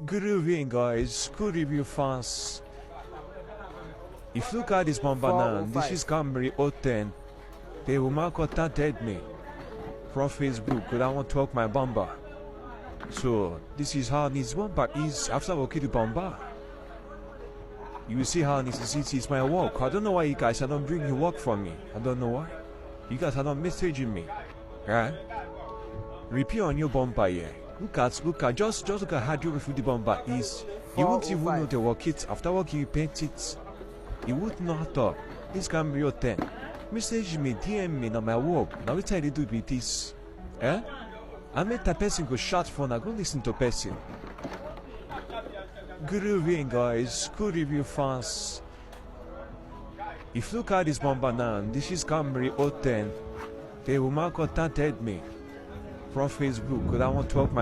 Good evening, guys. Good review fans. If you look at this bomber now, this is Camry O10. The woman contacted me from Facebook that I want to talk my bomber. So this is how this bomber is after working the bomber. You will see how this is my work. I don't know why you guys are not bringing work from me. I don't know why. You guys are not messaging me. Right? Repeat on your bomber here. Look at, just look at how beautiful the bomber is. You won't even know the work it. After working, you paint it. You won't know at all. This can be your 10. Message me, DM me, now my work. Now what I do with this? Eh? I made that person go shut phone, I go listen to person. Good evening, guys. Good review fans. If you look at this bomber now, this is Camry O10. The woman contacted me from Facebook that I want to talk my